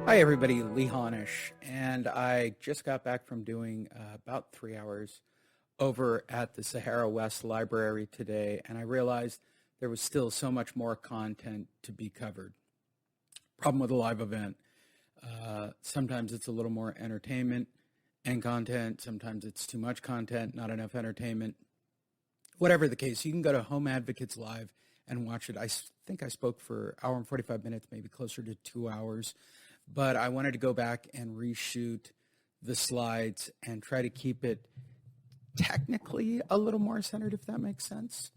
Hi, everybody. Lee Honish, and I just got back from doing about 3 hours over at the Sahara West Library today, and I realized there was still so much more content to be covered. Problem with a live event, sometimes it's a little more entertainment and content, sometimes it's too much content, not enough entertainment. Whatever the case, you can go to Home Advocates Live and watch it. I think I spoke for an hour and 45 minutes, maybe closer to 2 hours. But I wanted to go back and reshoot the slides and try to keep it technically a little more centered, if that makes sense.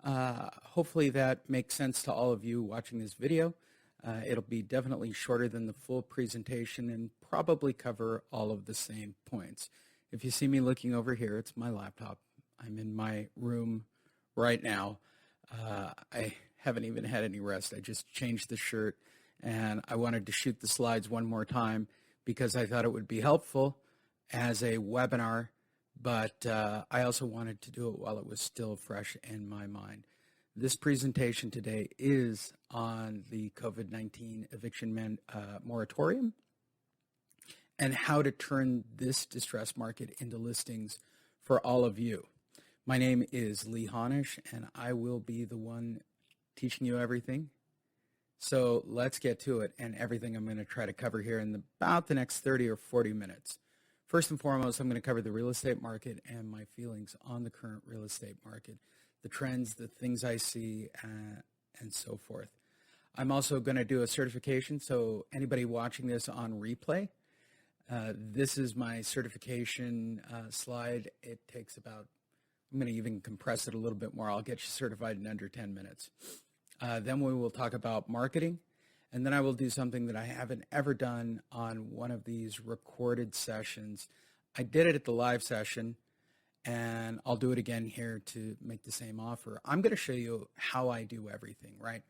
Hopefully that makes sense to all of you watching this video. It'll be definitely shorter than the full presentation and probably cover all of the same points. If you see me looking over here, it's my laptop. I'm in my room right now. I haven't even had any rest. I just changed the shirt. And I wanted to shoot the slides one more time because I thought it would be helpful as a webinar, but I also wanted to do it while it was still fresh in my mind. This presentation today is on the COVID-19 eviction moratorium and how to turn this distressed market into listings for all of you. My name is Lee Honish, and I will be the one teaching you everything. So let's get to it and everything I'm going to try to cover here in about the next 30 or 40 minutes. First and foremost, I'm going to cover the real estate market and my feelings on the current real estate market, the trends, the things I see, and so forth. I'm also going to do a certification, so anybody watching this on replay, this is my certification slide. It takes about, I'm going to even compress it a little bit more. I'll get you certified in under 10 minutes. Then we will talk about marketing, and then I will do something that I haven't ever done on one of these recorded sessions. I did it at the live session, and I'll do it again here to make the same offer. I'm going to show you how I do everything, right?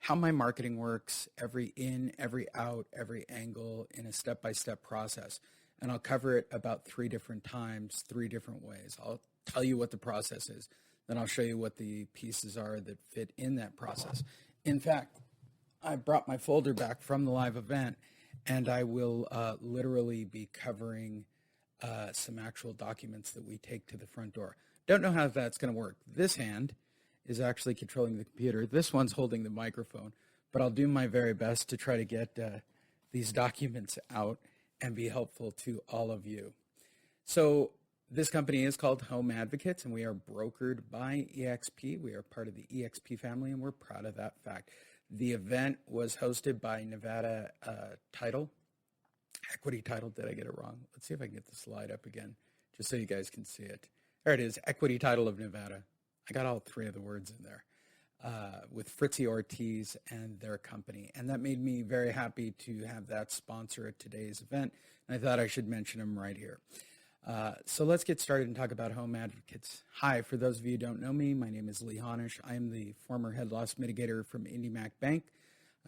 How my marketing works, every in, every out, every angle in a step-by-step process. And I'll cover it about 3 different times, 3 different ways. I'll tell you what the process is. Then I'll show you what the pieces are that fit in that process. In fact, I brought my folder back from the live event, and I will literally be covering some actual documents that we take to the front door. Don't know how that's going to work. This hand is actually controlling the computer. This one's holding the microphone, but I'll do my very best to try to get these documents out and be helpful to all of you. So this company is called Home Advocates, and we are brokered by eXp. We are part of the eXp family, and we're proud of that fact. The event was hosted by Nevada Equity Title. Did I get it wrong? Let's see if I can get the slide up again, just so you guys can see it. There it is, Equity Title of Nevada. I got all 3 of the words in there, with Fritzy Ortiz and their company. And that made me very happy to have that sponsor at today's event, and I thought I should mention them right here. So let's get started and talk about Home Advocates. Hi, for those of you who don't know me, my name is Lee Honish. I am the former head loss mitigator from IndyMac Bank.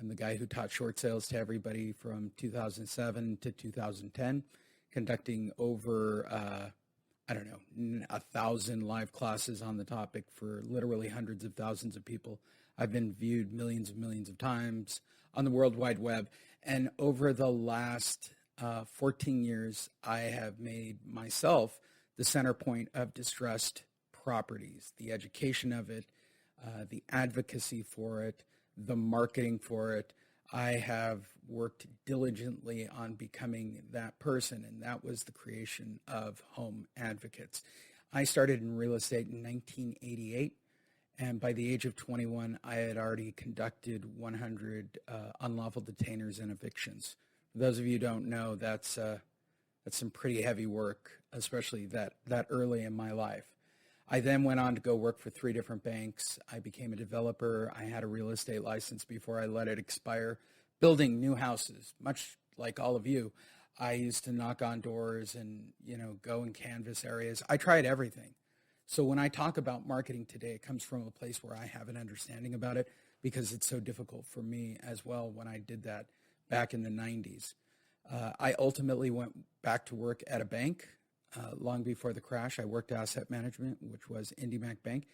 I'm the guy who taught short sales to everybody from 2007 to 2010, conducting over, 1,000 live classes on the topic for literally hundreds of thousands of people. I've been viewed millions and millions of times on the World Wide Web. And over the last 14 years, I have made myself the center point of distressed properties, the education of it, the advocacy for it, the marketing for it. I have worked diligently on becoming that person, and that was the creation of Home Advocates. I started in real estate in 1988, and by the age of 21, I had already conducted 100 unlawful detainers and evictions. For those of you who don't know, that's some pretty heavy work, especially that early in my life. I then went on to go work for 3 different banks. I became a developer. I had a real estate license before I let it expire, building new houses, much like all of you. I used to knock on doors and, go and canvas areas. I tried everything. So when I talk about marketing today, it comes from a place where I have an understanding about it because it's so difficult for me as well when I did that back in the 90s. I ultimately went back to work at a bank long before the crash. I worked asset management, which was IndyMac Bank,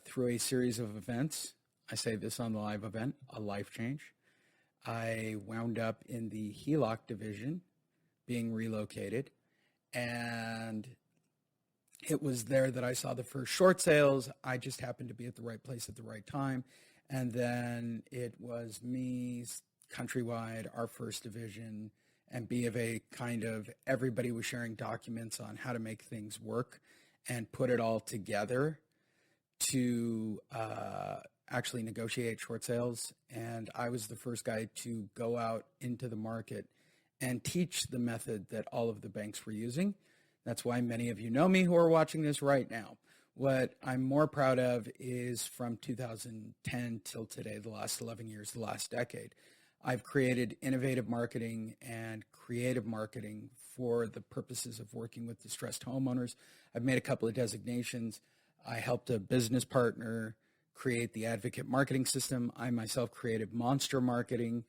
through a series of events. I say this on the live event, a life change. I wound up in the HELOC division being relocated, and it was there that I saw the first short sales. I just happened to be at the right place at the right time. And then it was me, countrywide, our first division, and B of A, kind of everybody was sharing documents on how to make things work and put it all together to actually negotiate short sales. And I was the first guy to go out into the market and teach the method that all of the banks were using. That's why many of you know me who are watching this right now. What I'm more proud of is from 2010 till today, the last 11 years, the last decade, I've created innovative marketing and creative marketing for the purposes of working with distressed homeowners. I've made a couple of designations. I helped a business partner create the advocate marketing system. I myself created monster marketing.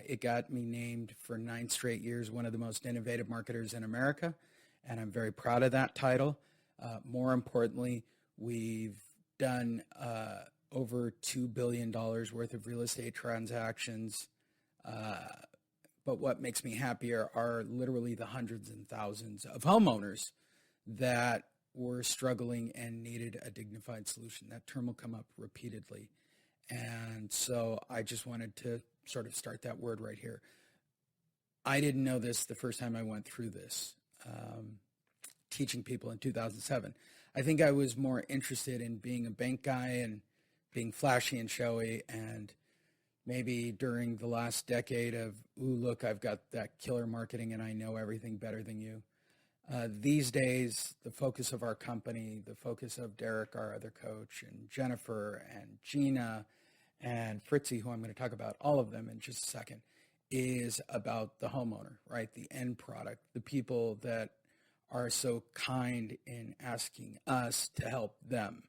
It got me named for 9 straight years one of the most innovative marketers in America, and I'm very proud of that title. More importantly, we've done over $2 billion worth of real estate transactions. But what makes me happier are literally the hundreds and thousands of homeowners that were struggling and needed a dignified solution. That term will come up repeatedly. And so I just wanted to sort of start that word right here. I didn't know this the first time I went through this, teaching people in 2007. I think I was more interested in being a bank guy and being flashy and showy, and maybe during the last decade of, ooh, look, I've got that killer marketing and I know everything better than you. These days, the focus of our company, the focus of Derek, our other coach, and Jennifer and Gina and Fritzy, who I'm going to talk about all of them in just a second, is about the homeowner, right? The end product, the people that are so kind in asking us to help them,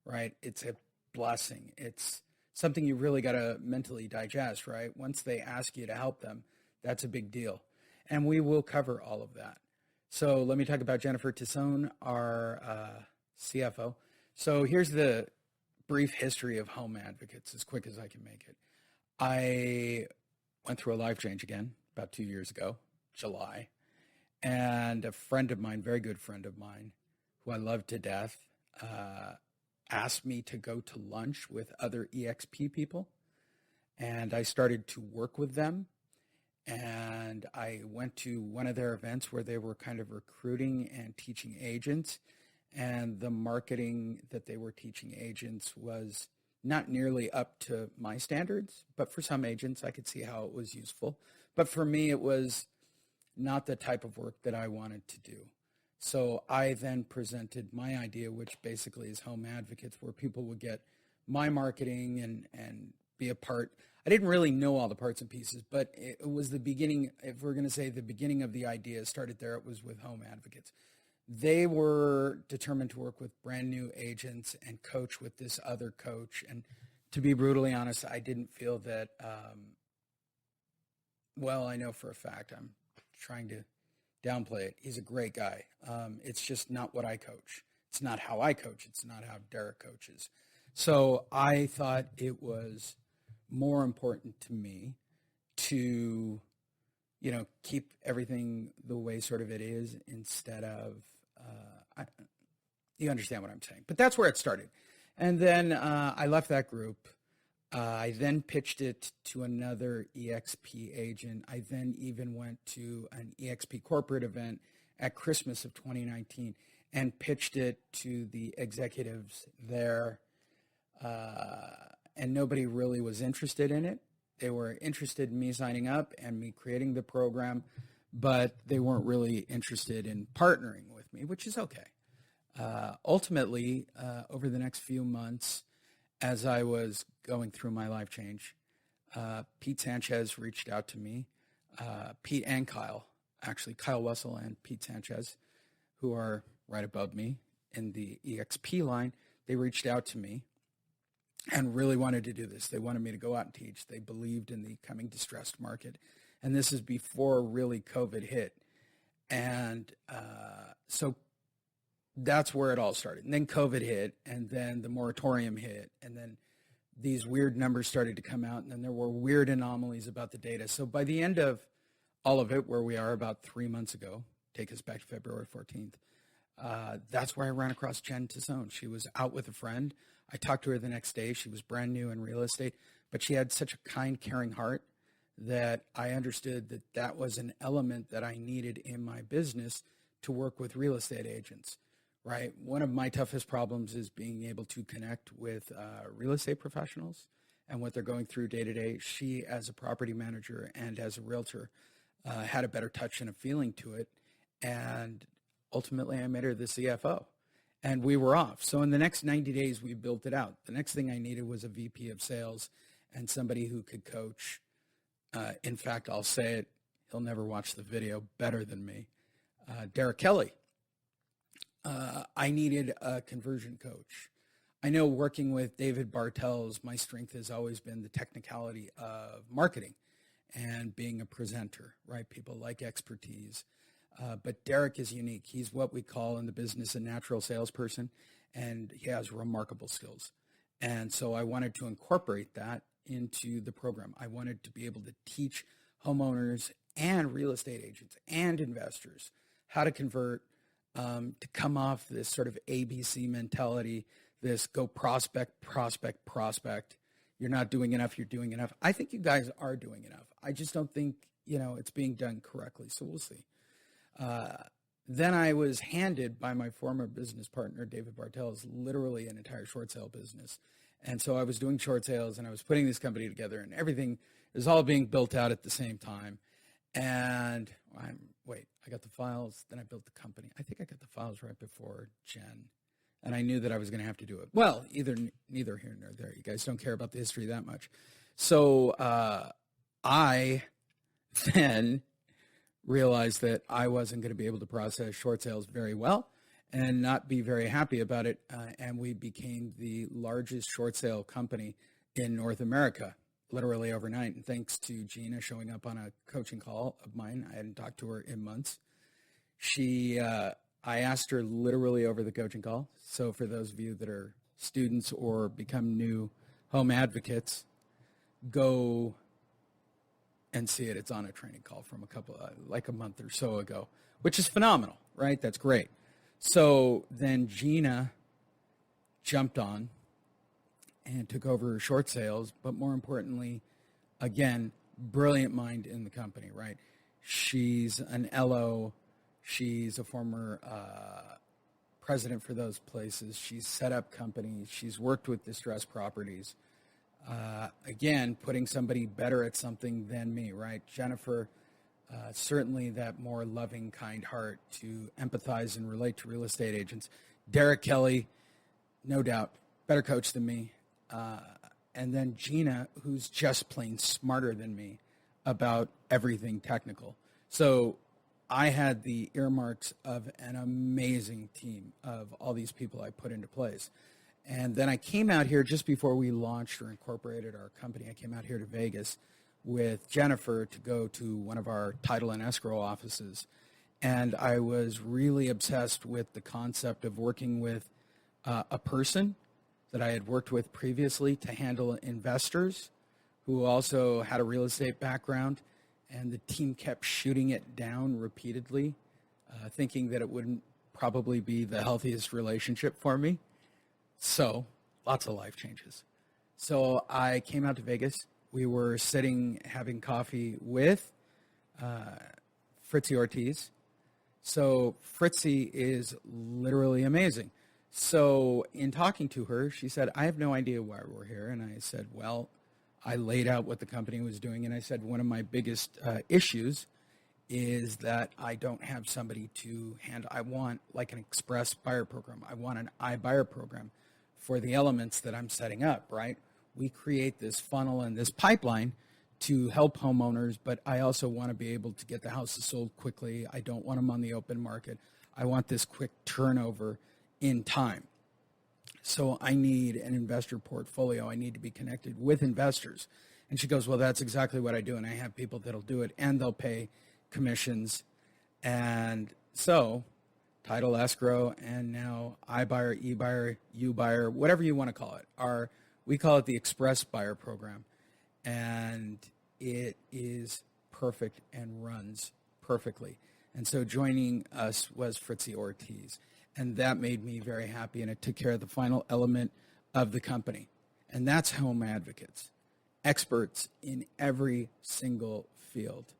right? It's a blessing. It's something you really got to mentally digest, right? Once they ask you to help them, that's a big deal. And we will cover all of that. So let me talk about Jennifer Tassone, our CFO. So here's the brief history of Home Advocates, as quick as I can make it. I went through a life change again about 2 years ago, July. And a friend of mine, very good friend of mine, who I love to death, asked me to go to lunch with other EXP people. And I started to work with them. And I went to one of their events where they were kind of recruiting and teaching agents. And the marketing that they were teaching agents was not nearly up to my standards. But for some agents, I could see how it was useful. But for me, it was not the type of work that I wanted to do. So I then presented my idea, which basically is Home Advocates, where people would get my marketing and be a part. I didn't really know all the parts and pieces, but it was the beginning. If we're going to say the beginning of the idea started there, it was with Home Advocates. They were determined to work with brand new agents and coach with this other coach. And to be brutally honest, I didn't feel that, well, I know for a fact, I'm trying to downplay it. He's a great guy. It's just not what I coach. It's not how I coach. It's not how Derek coaches. So I thought it was more important to me to, keep everything the way sort of it is instead of, you understand what I'm saying. But that's where it started. And then I left that group. I then pitched it to another EXP agent. I then even went to an EXP corporate event at Christmas of 2019 and pitched it to the executives there. And nobody really was interested in it. They were interested in me signing up and me creating the program, but they weren't really interested in partnering with me, which is okay. Ultimately, over the next few months, as I was going through my life change, Pete Sanchez reached out to me. Pete and Kyle, actually Kyle Wessel and Pete Sanchez, who are right above me in the EXP line, they reached out to me and really wanted to do this. They wanted me to go out and teach. They believed in the coming distressed market. And this is before really COVID hit. And so that's where it all started. And then COVID hit, and then the moratorium hit, and then these weird numbers started to come out, and then there were weird anomalies about the data. So by the end of all of it, where we are about 3 months ago, take us back to February 14th, that's where I ran across Jen Tassone. She was out with a friend. I talked to her the next day. She was brand new in real estate, but she had such a kind, caring heart that I understood that that was an element that I needed in my business to work with real estate agents, right? One of my toughest problems is being able to connect with real estate professionals and what they're going through day to day. She, as a property manager and as a realtor, had a better touch and a feeling to it. And ultimately, I made her the CFO. And we were off. So in the next 90 days, we built it out. The next thing I needed was a VP of sales and somebody who could coach. In fact, I'll say it, he'll never watch the video better than me. Derek Kelly. I needed a conversion coach. I know working with David Bartels, my strength has always been the technicality of marketing and being a presenter, right? People like expertise. But Derek is unique. He's what we call in the business a natural salesperson, and he has remarkable skills. And so I wanted to incorporate that into the program. I wanted to be able to teach homeowners and real estate agents and investors how to convert, to come off this sort of ABC mentality, this go prospect, prospect, prospect. You're not doing enough, you're doing enough. I think you guys are doing enough. I just don't think, it's being done correctly. So we'll see. Then I was handed by my former business partner, David Bartels, literally an entire short sale business. And so I was doing short sales and I was putting this company together and everything is all being built out at the same time. And I got the files, then I built the company. I think I got the files right before Jen. And I knew that I was going to have to do it. Well, neither here nor there. You guys don't care about the history that much. So I then realized that I wasn't going to be able to process short sales very well and not be very happy about it. And we became the largest short sale company in North America, literally overnight. And thanks to Gina showing up on a coaching call of mine, I hadn't talked to her in months. I asked her literally over the coaching call. So for those of you that are students or become new home advocates, go and see it. It's on a training call from a month or so ago, which is phenomenal, right? That's great. So then Gina jumped on and took over short sales, but more importantly, again, brilliant mind in the company, right? She's an LO. She's a former president for those places. She's set up companies. She's worked with distressed properties. Again, putting somebody better at something than me, right? Jennifer, certainly that more loving, kind heart to empathize and relate to real estate agents. Derek Kelly, no doubt, better coach than me. And then Gina, who's just plain smarter than me about everything technical. So I had the earmarks of an amazing team of all these people I put into place. And then I came out here just before we launched or incorporated our company. I came out here to Vegas with Jennifer to go to one of our title and escrow offices. And I was really obsessed with the concept of working with a person that I had worked with previously to handle investors who also had a real estate background. And the team kept shooting it down repeatedly, thinking that it wouldn't probably be the healthiest relationship for me. So lots of life changes. So I came out to Vegas. We were sitting having coffee with Fritzy Ortiz. So Fritzy is literally amazing. So in talking to her, she said, I have no idea why we're here. And I said, well, I laid out what the company was doing. And I said, one of my biggest issues is that I don't have somebody to handle. I want like an express buyer program. I want an iBuyer program for the elements that I'm setting up, right? We create this funnel and this pipeline to help homeowners, but I also want to be able to get the houses sold quickly. I don't want them on the open market. I want this quick turnover in time. So I need an investor portfolio. I need to be connected with investors. And she goes, well, that's exactly what I do. And I have people that'll do it and they'll pay commissions. And so title escrow and now iBuyer, eBuyer, UBuyer, whatever you want to call it, are We call it the Express Buyer Program, and it is perfect and runs perfectly. And so joining us was Fritzy Ortiz, and that made me very happy, and it took care of the final element of the company, and that's home advocates, experts in every single field.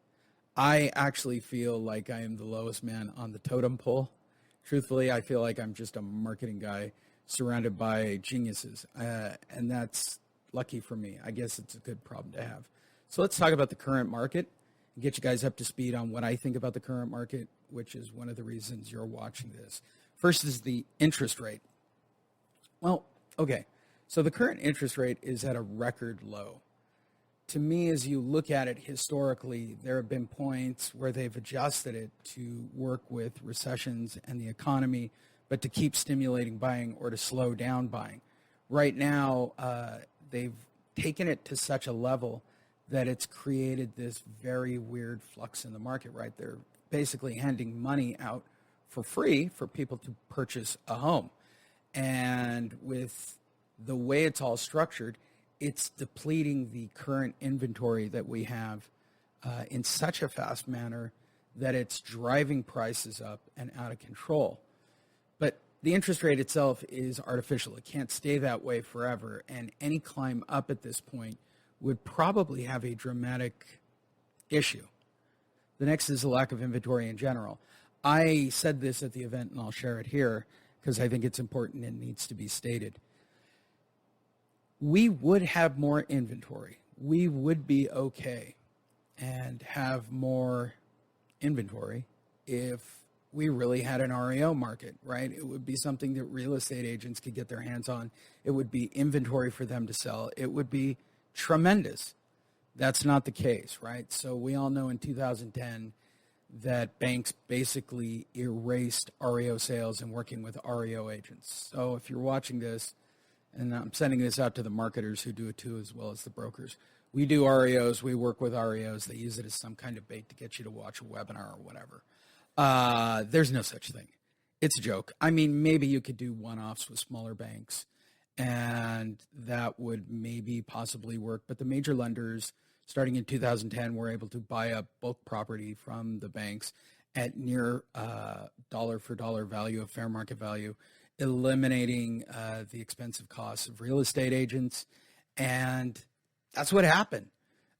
I actually feel like I am the lowest man on the totem pole. Truthfully, I feel like I'm just a marketing guy surrounded by geniuses, and that's lucky for me. I guess it's a good problem to have. So let's talk about the current market and get you guys up to speed on what I think about the current market, which is one of the reasons you're watching this. First is the interest rate. Well, okay, so the current interest rate is at a record low. To me, as you look at it historically, there have been points where they've adjusted it to work with recessions and the economy, but to keep stimulating buying or to slow down buying. Right now, they've taken it to such a level that it's created this very weird flux in the market, right? They're basically handing money out for free for people to purchase a home. And with the way it's all structured, it's depleting the current inventory that we have in such a fast manner that it's driving prices up and out of control. But the interest rate itself is artificial. It can't stay that way forever. And any climb up at this point would probably have a dramatic issue. The next is the lack of inventory in general. I said this at the event, and I'll share it here because I think it's important and needs to be stated. We would have more inventory. We would be okay and have more inventory if we really had an REO market, right? It would be something that real estate agents could get their hands on. It would be inventory for them to sell. It would be tremendous. That's not the case, right? So we all know in 2010 that banks basically erased REO sales and working with REO agents. So if you're watching this, and I'm sending this out to the marketers who do it too, as well as the brokers. We do REOs. We work with REOs. They use it as some kind of bait to get you to watch a webinar or whatever. There's no such thing. It's a joke. I mean, maybe you could do one-offs with smaller banks, and that would maybe possibly work. But the major lenders, starting in 2010, were able to buy up bulk property from the banks at near dollar-for-dollar value of fair market value, eliminating the expensive costs of real estate agents. And that's what happened.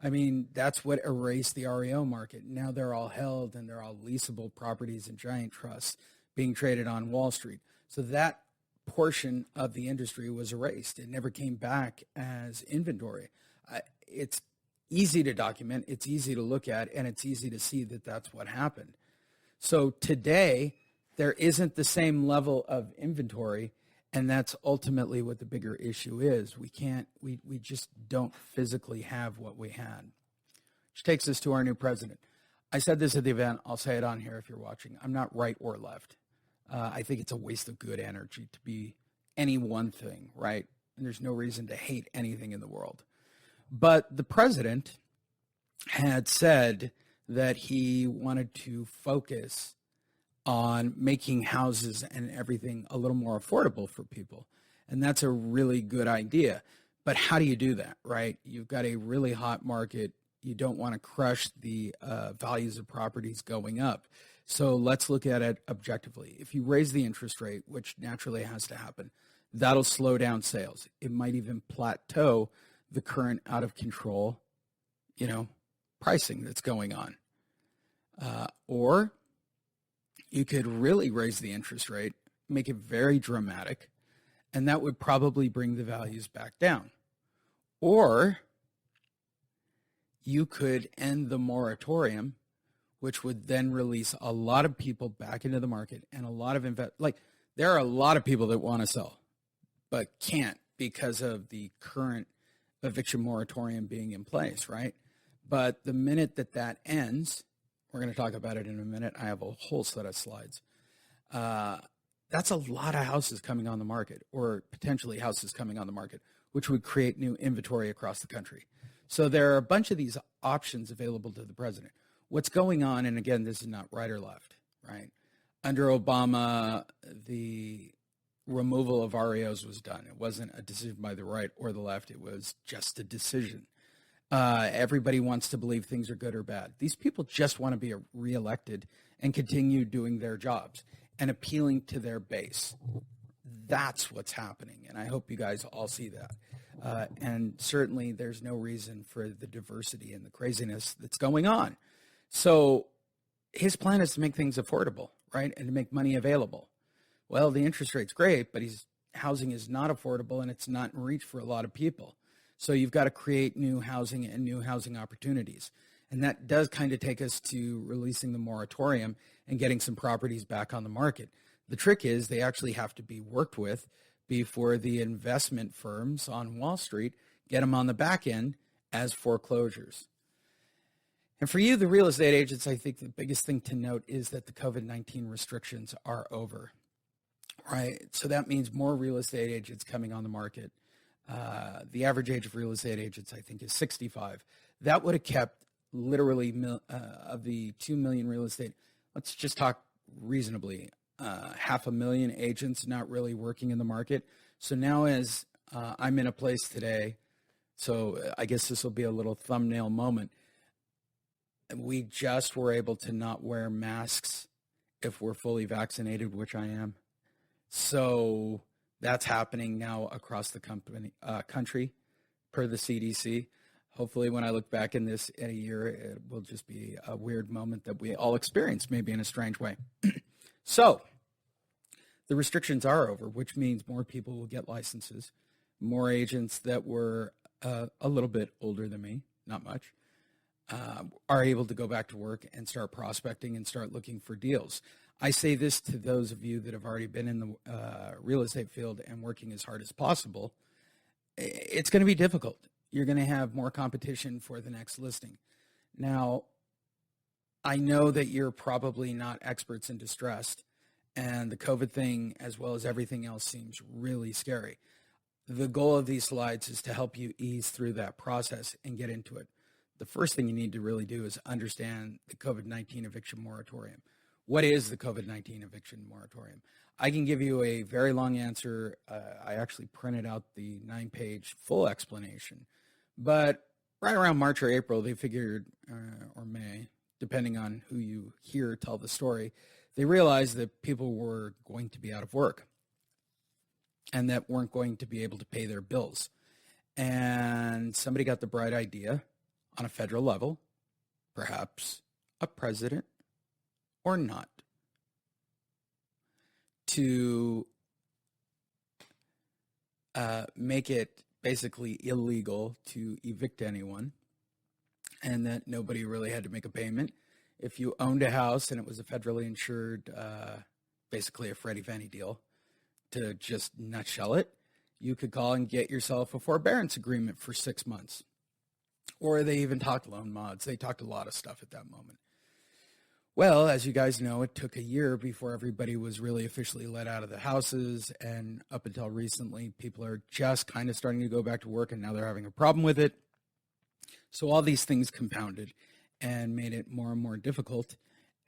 I mean, that's what erased the REO market. Now they're all held and they're all leasable properties and giant trusts being traded on Wall Street. So that portion of the industry was erased. It never came back as inventory. It's easy to document, it's easy to look at, and it's easy to see that that's what happened. So today, there isn't the same level of inventory, and that's ultimately what the bigger issue is. We just don't physically have what we had. Which takes us to our new president. I said this at the event. I'll say it on here if you're watching. I'm not right or left. I think it's a waste of good energy to be any one thing, right? And there's no reason to hate anything in the world. But the president had said that he wanted to focus on making houses and everything a little more affordable for people. And that's a really good idea. But how do you do that, right? You've got a really hot market. You don't want to crush the values of properties going up. So let's look at it objectively. If you raise the interest rate, which naturally has to happen, that'll slow down sales. It might even plateau the current out of control, pricing that's going on. Or you could really raise the interest rate, make it very dramatic, and that would probably bring the values back down. Or you could end the moratorium, which would then release a lot of people back into the market and a lot of there are a lot of people that want to sell, but can't because of the current eviction moratorium being in place, right? But the minute that ends, we're going to talk about it in a minute. I have a whole set of slides. That's a lot of houses coming on the market, or potentially houses coming on the market, which would create new inventory across the country. So there are a bunch of these options available to the president. What's going on, and again, this is not right or left, right? Under Obama, the removal of REOs was done. It wasn't a decision by the right or the left. It was just a decision. Everybody wants to believe things are good or bad. These people just want to be reelected and continue doing their jobs and appealing to their base. That's what's happening, and I hope you guys all see that. And certainly there's no reason for the diversity and the craziness that's going on. So his plan is to make things affordable, right, and to make money available. Well, the interest rate's great, but housing is not affordable, and it's not in reach for a lot of people. So you've got to create new housing and new housing opportunities. And that does kind of take us to releasing the moratorium and getting some properties back on the market. The trick is they actually have to be worked with before the investment firms on Wall Street get them on the back end as foreclosures. And for you, the real estate agents, I think the biggest thing to note is that the COVID-19 restrictions are over, right? So that means more real estate agents coming on the market. The average age of real estate agents, I think, is 65. That would have kept literally of the 2 million real estate, let's just talk reasonably, 500,000 agents not really working in the market. So now as I'm in a place today, so I guess this will be a little thumbnail moment. We just were able to not wear masks if we're fully vaccinated, which I am. So that's happening now across the country per the CDC. Hopefully when I look back in this in a year, it will just be a weird moment that we all experience, maybe in a strange way. So the restrictions are over, which means more people will get licenses. More agents that were a little bit older than me, not much, are able to go back to work and start prospecting and start looking for deals. I say this to those of you that have already been in the real estate field and working as hard as possible. It's going to be difficult. You're going to have more competition for the next listing. Now, I know that you're probably not experts in distressed, and the COVID thing, as well as everything else, seems really scary. The goal of these slides is to help you ease through that process and get into it. The first thing you need to really do is understand the COVID-19 eviction moratorium. What is the COVID-19 eviction moratorium? I can give you a very long answer. I actually printed out the 9-page full explanation. But right around March or April, they figured, or May, depending on who you hear tell the story, they realized that people were going to be out of work and that weren't going to be able to pay their bills. And somebody got the bright idea on a federal level, perhaps a president or not, to make it basically illegal to evict anyone, and that nobody really had to make a payment. If you owned a house and it was a federally insured, basically a Freddie Fannie deal, to just nutshell it, you could call and get yourself a forbearance agreement for 6 months. Or they even talked loan mods. They talked a lot of stuff at that moment. Well, as you guys know, it took a year before everybody was really officially let out of the houses. And up until recently, people are just kind of starting to go back to work, and now they're having a problem with it. So all these things compounded and made it more and more difficult.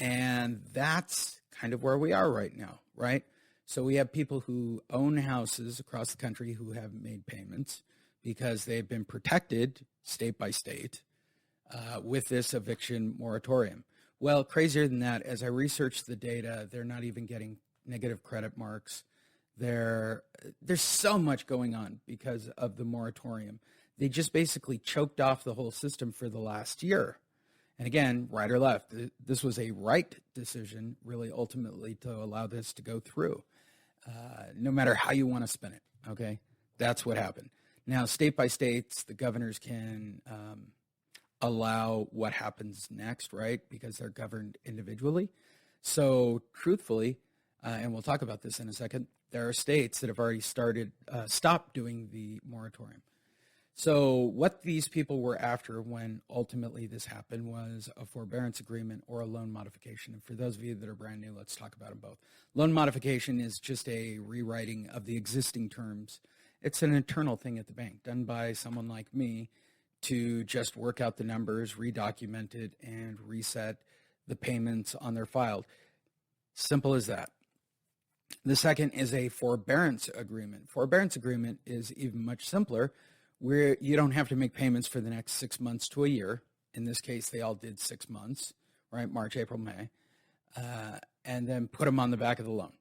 And that's kind of where we are right now, right? So we have people who own houses across the country who haven't made payments because they've been protected state by state with this eviction moratorium. Well, crazier than that, as I researched the data, they're not even getting negative credit marks. There's so much going on because of the moratorium. They just basically choked off the whole system for the last year. And again, right or left, this was a right decision, really, ultimately, to allow this to go through, no matter how you want to spin it, okay? That's what happened. Now, state by state, the governors can allow what happens next, right? Because they're governed individually. So truthfully, and we'll talk about this in a second, there are states that have already stopped doing the moratorium. So what these people were after when ultimately this happened was a forbearance agreement or a loan modification. And for those of you that are brand new, let's talk about them both. Loan modification is just a rewriting of the existing terms. It's an internal thing at the bank done by someone like me to just work out the numbers, redocument it, and reset the payments on their file. Simple as that. The second is a forbearance agreement. Forbearance agreement is even much simpler, where you don't have to make payments for the next 6 months to a year. In this case, they all did 6 months, right? March, April, May, and then put them on the back of the loan.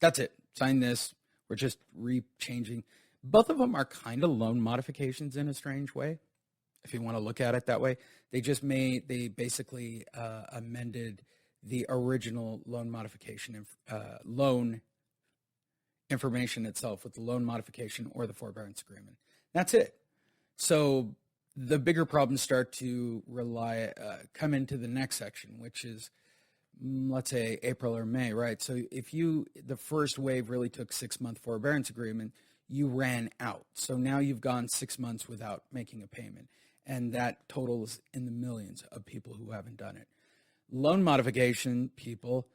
That's it. Sign this. We're just re-changing. Both of them are kind of loan modifications in a strange way, if you want to look at it that way. They basically amended the original loan modification, loan information itself with the loan modification or the forbearance agreement. That's it. So the bigger problems start to come into the next section, which is, let's say, April or May, right? So if the first wave really took 6-month forbearance agreement, you ran out. So now you've gone 6 months without making a payment. And that totals in the millions of people who haven't done it. Loan modification people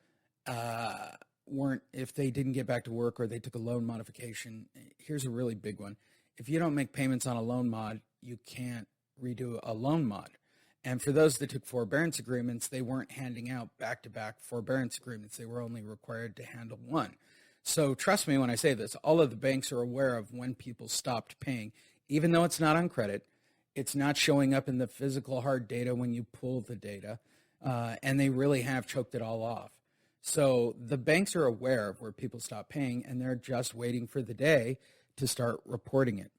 if they didn't get back to work or they took a loan modification, here's a really big one. If you don't make payments on a loan mod, you can't redo a loan mod. And for those that took forbearance agreements, they weren't handing out back-to-back forbearance agreements. They were only required to handle one. So trust me when I say this, all of the banks are aware of when people stopped paying, even though it's not on credit. It's not showing up in the physical hard data when you pull the data, and they really have choked it all off. So the banks are aware of where people stop paying, and they're just waiting for the day to start reporting it.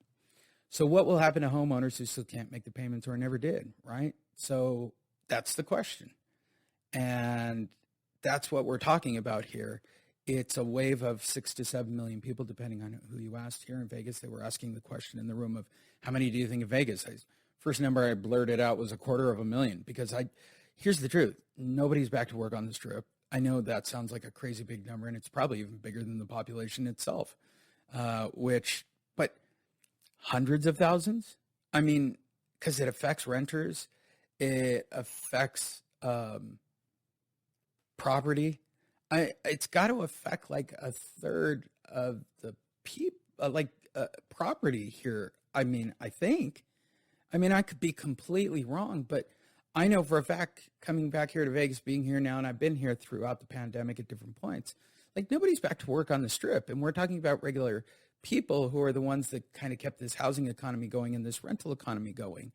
So what will happen to homeowners who still can't make the payments or never did, right? So that's the question. And that's what we're talking about here. It's a wave of 6 to 7 million people, depending on who you asked. Here in Vegas, they were asking the question in the room of, how many do you think in Vegas? First number I blurted out was 250,000, because here's the truth. Nobody's back to work on the Strip. I know that sounds like a crazy big number, and it's probably even bigger than the population itself, but hundreds of thousands? I mean, because it affects renters, it affects property. It's got to affect like a third of the people, property here. I mean, I think. I mean, I could be completely wrong, but I know for a fact, coming back here to Vegas, being here now, and I've been here throughout the pandemic at different points, like nobody's back to work on the Strip. And we're talking about regular people who are the ones that kind of kept this housing economy going and this rental economy going.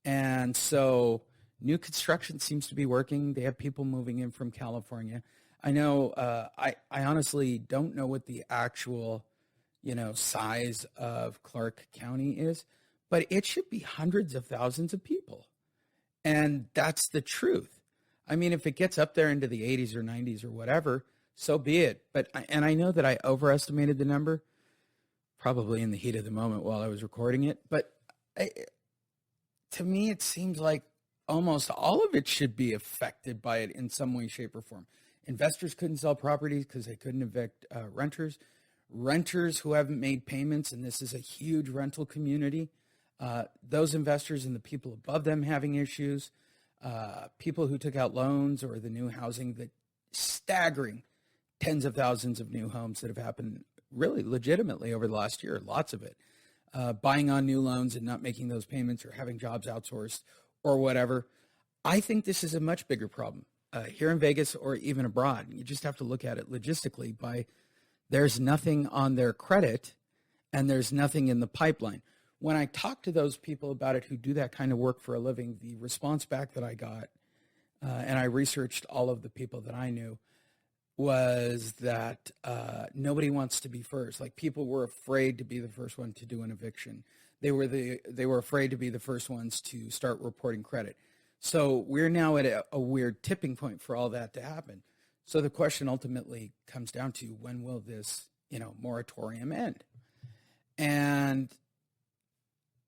And so new construction seems to be working. They have people moving in from California. I know, I honestly don't know what the actual, size of Clark County is, but it should be hundreds of thousands of people. And that's the truth. I mean, if it gets up there into the 80s or 90s or whatever, so be it. And I know that I overestimated the number, probably in the heat of the moment while I was recording it. But to me, it seems like almost all of it should be affected by it in some way, shape, or form. Investors couldn't sell properties because they couldn't evict renters. Renters who haven't made payments, and this is a huge rental community. Those investors and the people above them having issues, people who took out loans or the new housing, that staggering tens of thousands of new homes that have happened really legitimately over the last year, lots of it, buying on new loans and not making those payments or having jobs outsourced or whatever. I think this is a much bigger problem here in Vegas or even abroad. You just have to look at it logistically there's nothing on their credit and there's nothing in the pipeline. When I talk to those people about it who do that kind of work for a living, the response back that I got, and I researched all of the people that I knew, was that nobody wants to be first. Like, people were afraid to be the first one to do an eviction. They were afraid to be the first ones to start reporting credit. So we're now at a weird tipping point for all that to happen. So the question ultimately comes down to, when will this, moratorium end? And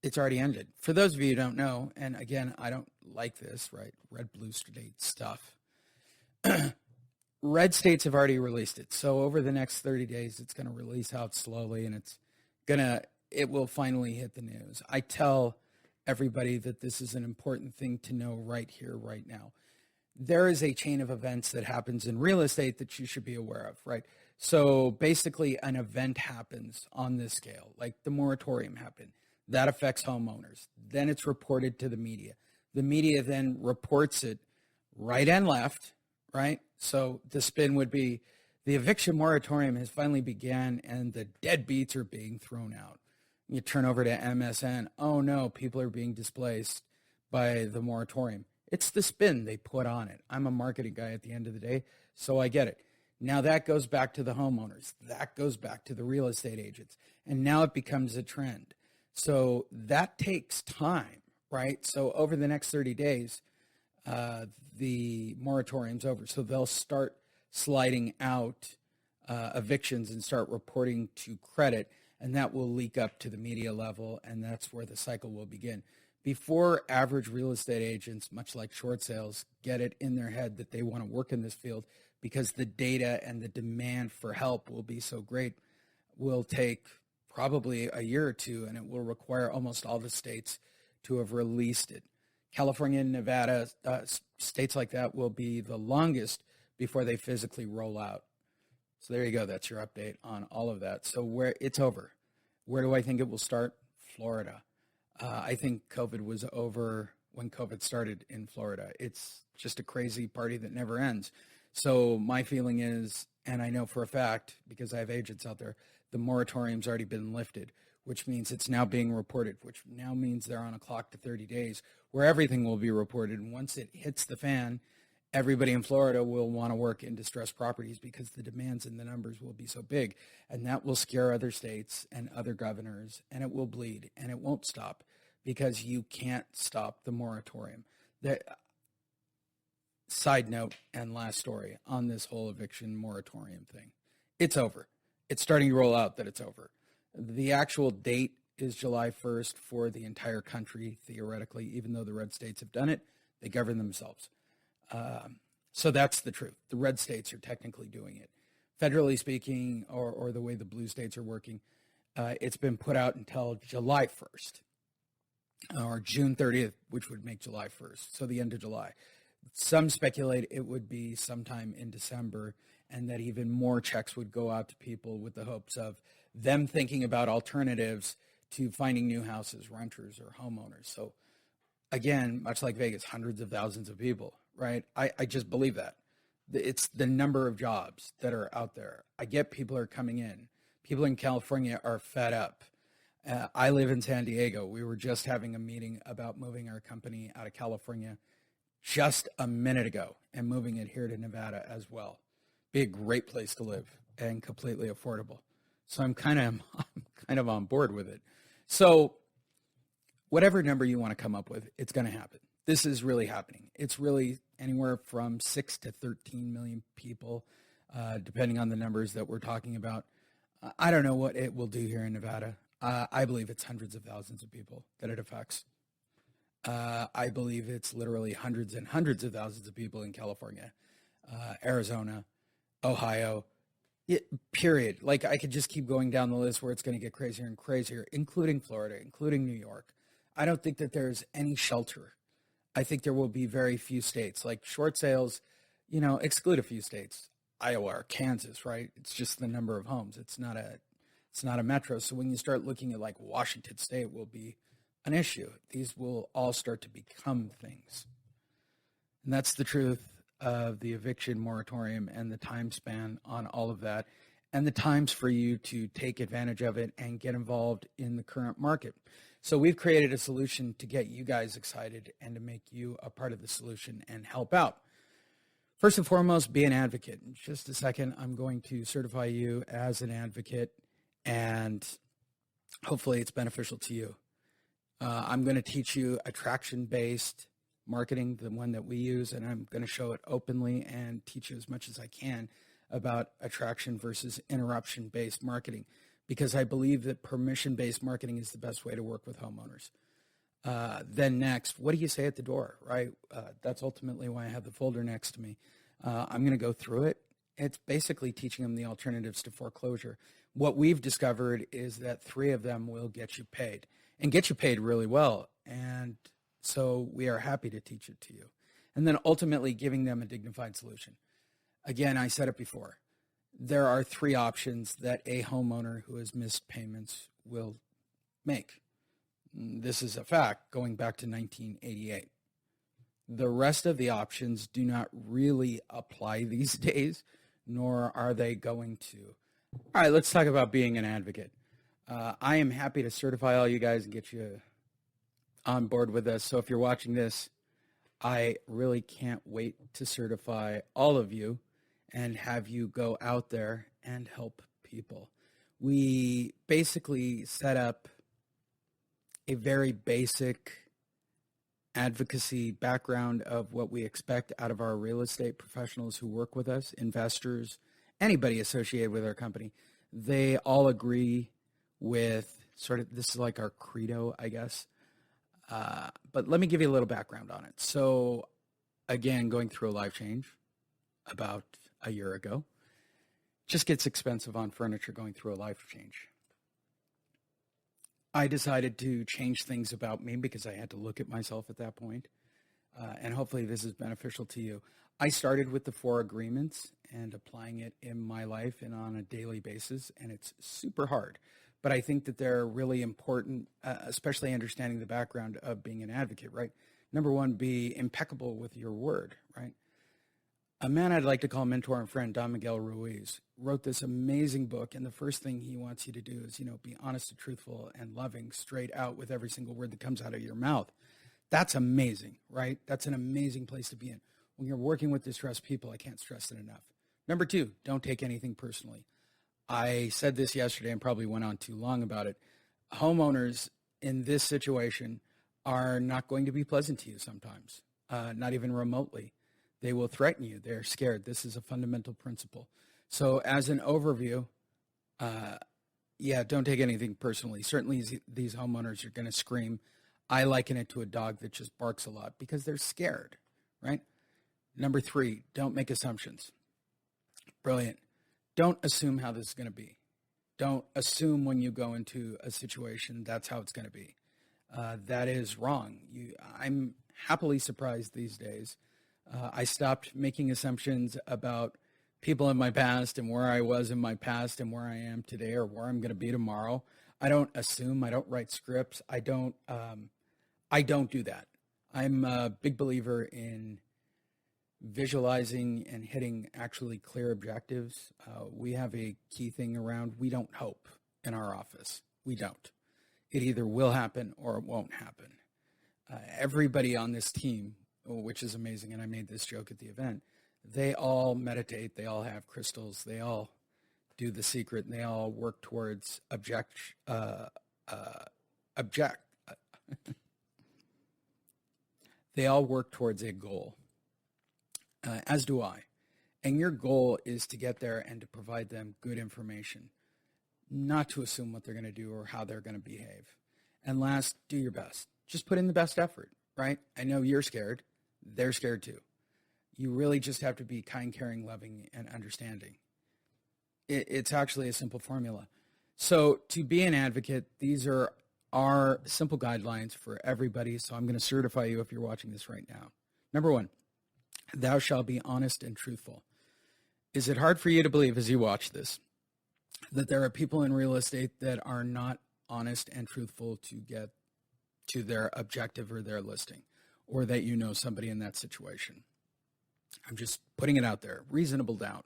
it's already ended. For those of you who don't know, and again, I don't like this, right? Red, blue state stuff. Red states have already released it. So over the next 30 days, it's going to release out slowly, and it will finally hit the news. I tell everybody that this is an important thing to know right here, right now. There is a chain of events that happens in real estate that you should be aware of, right? So basically, an event happens on this scale, like the moratorium happened. That affects homeowners. Then it's reported to the media. The media then reports it right and left, right? So the spin would be The eviction moratorium has finally began and the deadbeats are being thrown out. You turn over to MSN. Oh no, people are being displaced by the moratorium. It's the spin they put on it. I'm a marketing guy at the end of the day, so I get it. Now that goes back to the homeowners. That goes back to the real estate agents. And now it becomes a trend. So that takes time, right? So over the next 30 days, the moratorium's over. So they'll start sliding out evictions and start reporting to credit, and that will leak up to the media level, and that's where the cycle will begin. Before average real estate agents, much like short sales, get it in their head that they want to work in this field because the data and the demand for help will be so great, will take probably a year or two, and it will require almost all the states to have released it. California and Nevada, states like that will be the longest before they physically roll out. So there you go. That's your update on all of that. So where it's over. Where do I think it will start? Florida. I think COVID was over when COVID started in Florida. It's just a crazy party that never ends. So my feeling is, and I know for a fact, because I have agents out there, the moratorium's already been lifted, which means it's now being reported, which now means they're on a clock to 30 days where everything will be reported. And once it hits the fan, everybody in Florida will want to work in distressed properties because the demands and the numbers will be so big. And that will scare other states and other governors, and it will bleed, and it won't stop because you can't stop the moratorium. Side note and last story on this whole eviction moratorium thing. It's over. It's starting to roll out that it's over. The actual date is July 1st for the entire country, theoretically, even though the red states have done it, they govern themselves. So that's the truth. The red states are technically doing it. Federally speaking, or the way the blue states are working, it's been put out until July 1st or June 30th, which would make July 1st, so the end of July. Some speculate it would be sometime in December and that even more checks would go out to people with the hopes of them thinking about alternatives to finding new houses, renters, or homeowners. So again, much like Vegas, hundreds of thousands of people, right? I just believe that. It's the number of jobs that are out there. I get people are coming in. People in California are fed up. I live in San Diego. We were just having a meeting about moving our company out of California just a minute ago and moving it here to Nevada as well. Be a great place to live and completely affordable. So I'm kind of on board with it. So whatever number you want to come up with, it's going to happen. This is really happening. It's really anywhere from 6 to 13 million people, depending on the numbers that we're talking about. I don't know what it will do here in Nevada. I believe it's hundreds of thousands of people that it affects. I believe it's literally hundreds and hundreds of thousands of people in California, Arizona, Ohio, period. Like I could just keep going down the list where it's going to get crazier and crazier, including Florida, including New York. I don't think that there's any shelter. I think there will be very few states like short sales, exclude a few states, Iowa or Kansas, right? It's just the number of homes. It's not a metro. So when you start looking at like Washington State will be an issue. These will all start to become things. And that's the truth of the eviction moratorium and the time span on all of that and the times for you to take advantage of it and get involved in the current market. So we've created a solution to get you guys excited and to make you a part of the solution and help out. First and foremost, be an advocate. In just a second, I'm going to certify you as an advocate, and hopefully it's beneficial to you. I'm going to teach you attraction-based marketing, the one that we use, and I'm going to show it openly and teach you as much as I can about attraction versus interruption-based marketing, because I believe that permission-based marketing is the best way to work with homeowners. Then next, what do you say at the door, right? That's ultimately why I have the folder next to me. I'm going to go through it. It's basically teaching them the alternatives to foreclosure. What we've discovered is that 3 of them will get you paid and get you paid really well. And so we are happy to teach it to you. And then ultimately giving them a dignified solution. Again, I said it before. There are 3 options that a homeowner who has missed payments will make. This is a fact going back to 1988. The rest of the options do not really apply these days. nor are they going to. All right, let's talk about being an advocate. I am happy to certify all you guys and get you on board with us. So if you're watching this, I really can't wait to certify all of you and have you go out there and help people. We basically set up a very basic advocacy background of what we expect out of our real estate professionals who work with us, investors, anybody associated with our company. They all agree with sort of, this is like our credo, I guess. But let me give you a little background on it. So again, going through a life change about a year ago, just gets expensive on furniture going through a life change. I decided to change things about me because I had to look at myself at that point. And hopefully this is beneficial to you. I started with the 4 agreements and applying it in my life and on a daily basis, and it's super hard. But I think that they're really important, especially understanding the background of being an advocate, right? Number 1, be impeccable with your word, right? A man I'd like to call mentor and friend, Don Miguel Ruiz, wrote this amazing book, and the first thing he wants you to do is, be honest and truthful and loving straight out with every single word that comes out of your mouth. That's amazing, right? That's an amazing place to be in. When you're working with distressed people, I can't stress it enough. Number 2, don't take anything personally. I said this yesterday and probably went on too long about it. Homeowners in this situation are not going to be pleasant to you sometimes, not even remotely. They will threaten you. They're scared. This is a fundamental principle. So as an overview, don't take anything personally. Certainly these homeowners are going to scream. I liken it to a dog that just barks a lot because they're scared, right? Number 3, don't make assumptions. Brilliant. Don't assume how this is going to be. Don't assume when you go into a situation that's how it's going to be. That is wrong. I'm happily surprised these days. I stopped making assumptions about people in my past and where I was in my past and where I am today or where I'm going to be tomorrow. I don't assume. I don't write scripts. I don't do that. I'm a big believer in visualizing and hitting actually clear objectives. We have a key thing around, we don't hope in our office. We don't. It either will happen or it won't happen. Everybody on this team, which is amazing, and I made this joke at the event, they all meditate, they all have crystals, they all do the secret, and they all work towards they all work towards a goal. As do I. And your goal is to get there and to provide them good information, not to assume what they're going to do or how they're going to behave. And last, do your best. Just put in the best effort, right? I know you're scared. They're scared too. You really just have to be kind, caring, loving, and understanding. It's actually a simple formula. So to be an advocate, these are our simple guidelines for everybody. So I'm going to certify you if you're watching this right now. Number 1. Thou shalt be honest and truthful. Is it hard for you to believe as you watch this that there are people in real estate that are not honest and truthful to get to their objective or their listing, or that you know somebody in that situation? I'm just putting it out there. Reasonable doubt.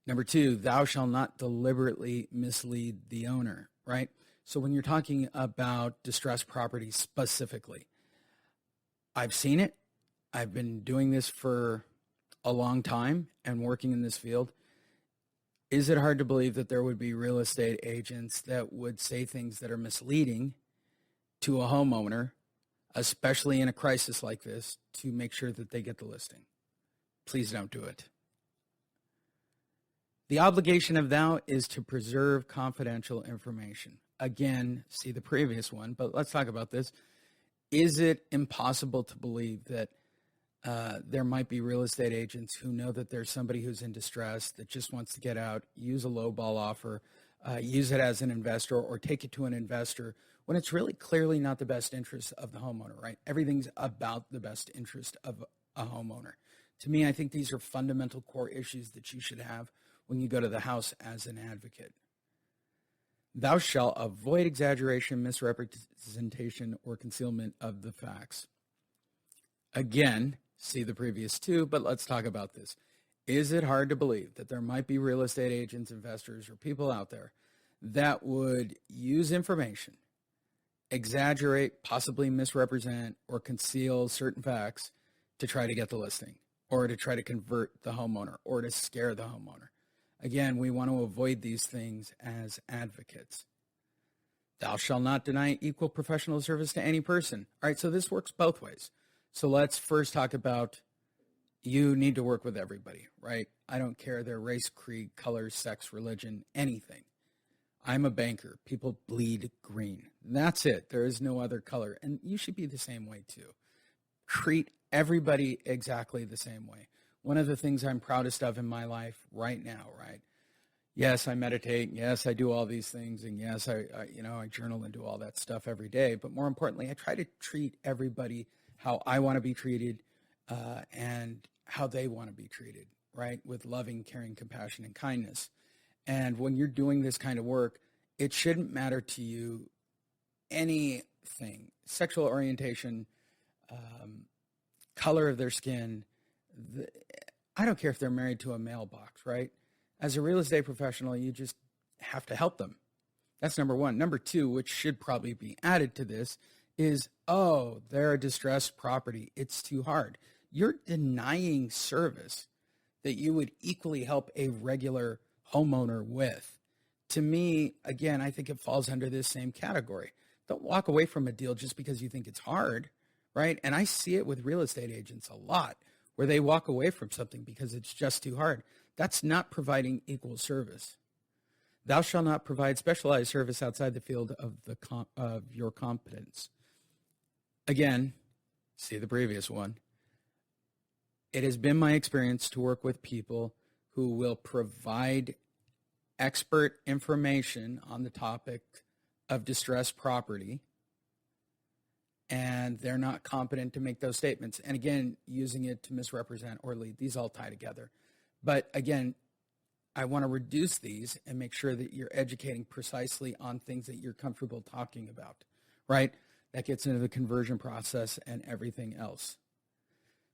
Number 2, thou shalt not deliberately mislead the owner, right? So when you're talking about distressed property specifically, I've seen it. I've been doing this for a long time and working in this field. Is it hard to believe that there would be real estate agents that would say things that are misleading to a homeowner, especially in a crisis like this, to make sure that they get the listing? Please don't do it. The obligation of thou is to preserve confidential information. Again, see the previous one, but let's talk about this. Is it impossible to believe that there might be real estate agents who know that there's somebody who's in distress that just wants to get out, use a low ball offer, use it as an investor or take it to an investor when it's really clearly not the best interest of the homeowner, right? Everything's about the best interest of a homeowner. To me, I think these are fundamental core issues that you should have when you go to the house as an advocate. Thou shalt avoid exaggeration, misrepresentation, or concealment of the facts. Again, see the previous 2, but let's talk about this. Is it hard to believe that there might be real estate agents, investors, or people out there that would use information, exaggerate, possibly misrepresent, or conceal certain facts to try to get the listing, or to try to convert the homeowner, or to scare the homeowner? Again, we want to avoid these things as advocates. Thou shalt not deny equal professional service to any person. All right, so this works both ways. So let's first talk about, you need to work with everybody, right? I don't care their race, creed, color, sex, religion, anything. I'm a banker. People bleed green. That's it. There is no other color. And you should be the same way too. Treat everybody exactly the same way. One of the things I'm proudest of in my life right now, right? Yes, I meditate. Yes, I do all these things. And yes, I journal and do all that stuff every day. But more importantly, I try to treat everybody how I want to be treated, and how they want to be treated, right? With loving, caring, compassion, and kindness. And when you're doing this kind of work, it shouldn't matter to you anything, sexual orientation, color of their skin. I don't care if they're married to a mailbox, right? As a real estate professional, you just have to help them. That's number one. Number two, which should probably be added to this, is, oh, they're a distressed property. It's too hard. You're denying service that you would equally help a regular homeowner with. To me, again, I think it falls under this same category. Don't walk away from a deal just because you think it's hard, right? And I see it with real estate agents a lot, where they walk away from something because it's just too hard. That's not providing equal service. Thou shalt not provide specialized service outside the field of your competence. Again, see the previous one. It has been my experience to work with people who will provide expert information on the topic of distressed property, and they're not competent to make those statements. And again, using it to misrepresent or lead, these all tie together. But again, I want to reduce these and make sure that you're educating precisely on things that you're comfortable talking about, right? That gets into the conversion process and everything else.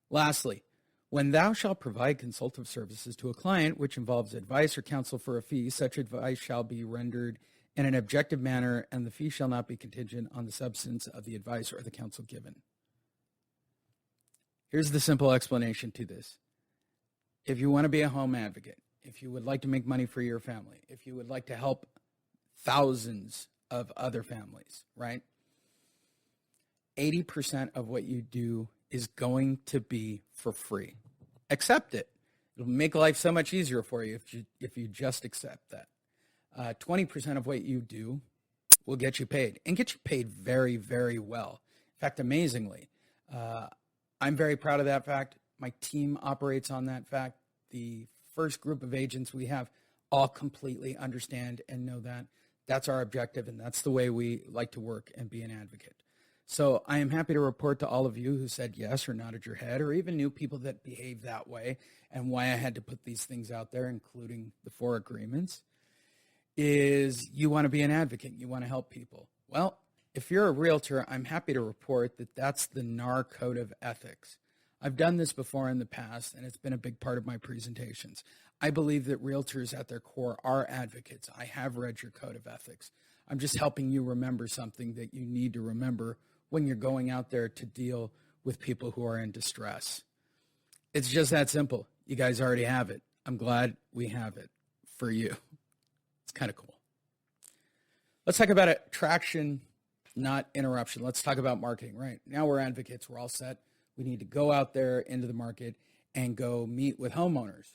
Lastly, when thou shalt provide consultative services to a client, which involves advice or counsel for a fee, such advice shall be rendered in an objective manner, and the fee shall not be contingent on the substance of the advice or the counsel given. Here's the simple explanation to this. If you want to be a home advocate, if you would like to make money for your family, if you would like to help thousands of other families, right? 80% of what you do is going to be for free. Accept it. It'll make life so much easier for you if you just accept that. 20% of what you do will get you paid, and get you paid very, very well. In fact, amazingly, I'm very proud of that fact. My team operates on that fact. The first group of agents we have all completely understand and know that. That's our objective, and that's the way we like to work and be an advocate. So I am happy to report to all of you who said yes or nodded your head, or even knew people that behave that way, and why I had to put these things out there, including the 4 agreements, is you want to be an advocate. You want to help people. Well, if you're a realtor, I'm happy to report that that's the NAR Code of Ethics. I've done this before in the past, and it's been a big part of my presentations. I believe that realtors at their core are advocates. I have read your Code of Ethics. I'm just helping you remember something that you need to remember when you're going out there to deal with people who are in distress. It's just that simple. You guys already have it. I'm glad we have it for you. It's kind of cool. Let's talk about attraction, not interruption. Let's talk about marketing, right? Now we're advocates. We're all set. We need to go out there into the market and go meet with homeowners.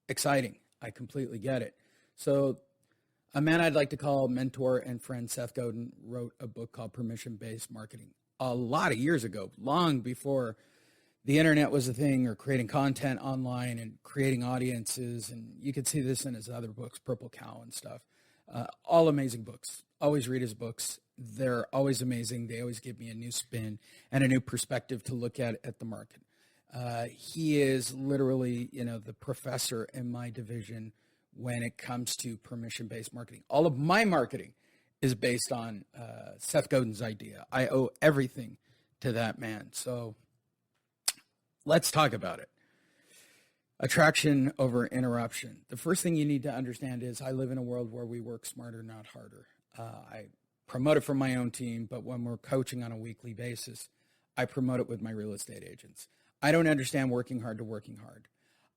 Exciting. I completely get it. So a man I'd like to call mentor and friend, Seth Godin, wrote a book called Permission-Based Marketing a lot of years ago, long before the internet was a thing, or creating content online and creating audiences. And you could see this in his other books, Purple Cow and stuff. All amazing books. Always read his books. They're always amazing. They always give me a new spin and a new perspective to look at the market. He is literally, the professor in my division when it comes to permission-based marketing. All of my marketing is based on Seth Godin's idea. I owe everything to that man. So let's talk about it. Attraction over interruption. The first thing you need to understand is I live in a world where we work smarter, not harder. I promote it from my own team, but when we're coaching on a weekly basis, I promote it with my real estate agents. I don't understand working hard to working hard.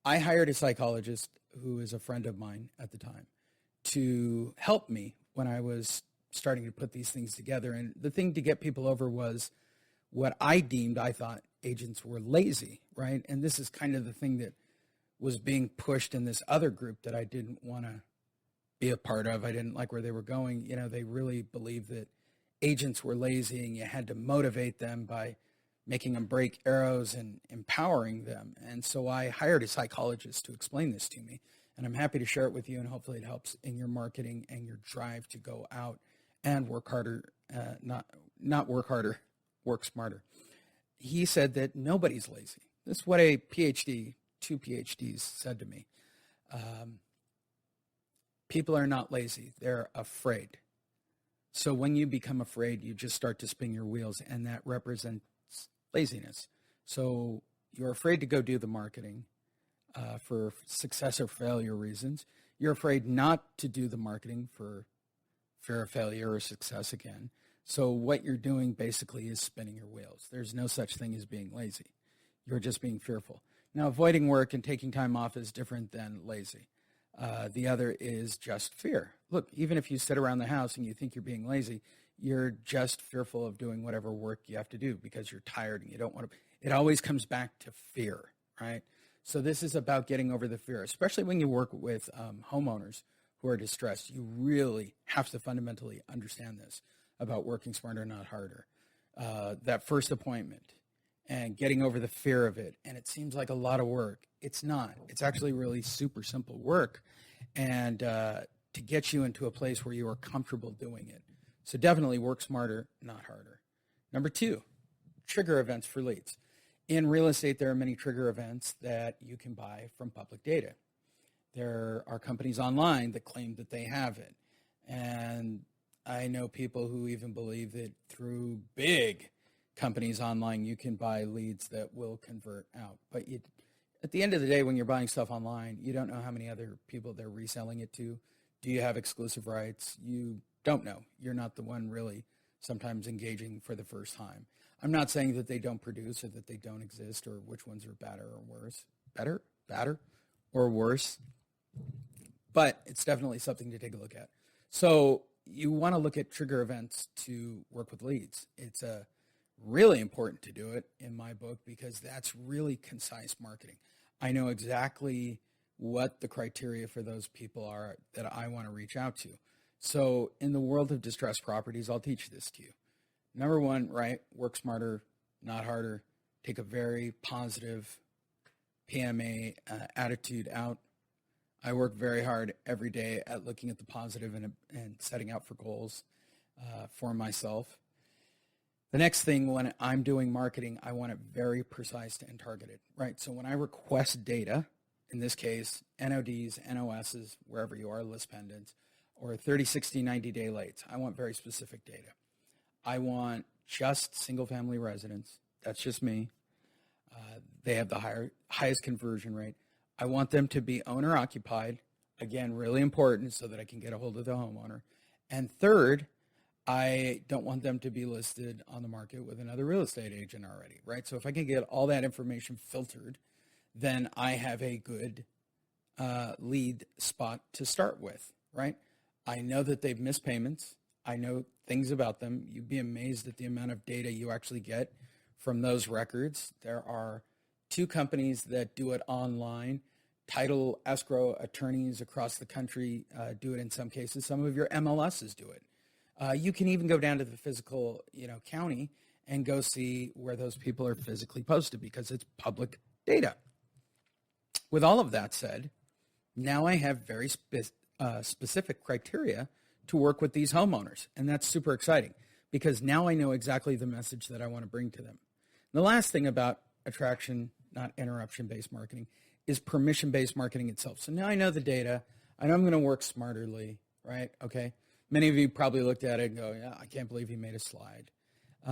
I hired a psychologist who is a friend of mine at the time to help me when I was starting to put these things together. And the thing to get people over was what I thought agents were lazy, right? And this is kind of the thing that was being pushed in this other group that I didn't want to be a part of. I didn't like where they were going. You know, they really believed that agents were lazy and you had to motivate them by making them break arrows and empowering them. And so I hired a psychologist to explain this to me. And I'm happy to share it with you, and hopefully it helps in your marketing and your drive to go out and work harder, not work harder, work smarter. He said that nobody's lazy. This is what a PhD, 2 PhDs said to me. People are not lazy. They're afraid. So when you become afraid, you just start to spin your wheels, and that represents laziness. So you're afraid to go do the marketing for success or failure reasons. You're afraid not to do the marketing for fear of failure or success again. So what you're doing basically is spinning your wheels. There's no such thing as being lazy. You're just being fearful. Now, avoiding work and taking time off is different than lazy. The other is just fear. Look, even if you sit around the house and you think you're being lazy, you're just fearful of doing whatever work you have to do because you're tired and you don't want to. It always comes back to fear, right? So this is about getting over the fear, especially when you work with homeowners who are distressed. You really have to fundamentally understand this about working smarter, not harder. That first appointment and getting over the fear of it. And it seems like a lot of work. It's not. It's actually really super simple work, and to get you into a place where you are comfortable doing it. So definitely work smarter, not harder. Number 2, trigger events for leads. In real estate, there are many trigger events that you can buy from public data. There are companies online that claim that they have it. And I know people who even believe that through big companies online, you can buy leads that will convert out. But at the end of the day, when you're buying stuff online, you don't know how many other people they're reselling it to. Do you have exclusive rights? You don't know. You're not the one really sometimes engaging for the first time. I'm not saying that they don't produce or that they don't exist or which ones are better or worse. Better, or worse. But it's definitely something to take a look at. So you want to look at trigger events to work with leads. It's really important to do it in my book because that's really concise marketing. I know exactly what the criteria for those people are that I want to reach out to. So in the world of distressed properties, I'll teach this to you. Number 1, right, work smarter, not harder. Take a very positive PMA attitude out. I work very hard every day at looking at the positive and setting out for goals for myself. The next thing, when I'm doing marketing, I want it very precise and targeted, right? So when I request data, in this case, NODs, NOSs, wherever you are, list pendants, or 30, 60, 90-day lates, I want very specific data. I want just single-family residents. That's just me. They have the highest conversion rate. I want them to be owner-occupied. Again, really important so that I can get a hold of the homeowner. And third, I don't want them to be listed on the market with another real estate agent already, right? So if I can get all that information filtered, then I have a good lead spot to start with, right? I know that they've missed payments. I know things about them. You'd be amazed at the amount of data you actually get from those records. There are 2 companies that do it online. Title escrow attorneys across the country do it in some cases. Some of your MLSs do it. You can even go down to the physical, county and go see where those people are physically posted because it's public data. With all of that said, now I have very specific criteria to work with these homeowners, and that's super exciting because now I know exactly the message that I want to bring to them. The last thing about attraction, not interruption-based marketing, is permission-based marketing itself. So now I know the data. I know I'm going to work smarterly, right? Okay. Many of you probably looked at it and go, yeah, I can't believe he made a slide.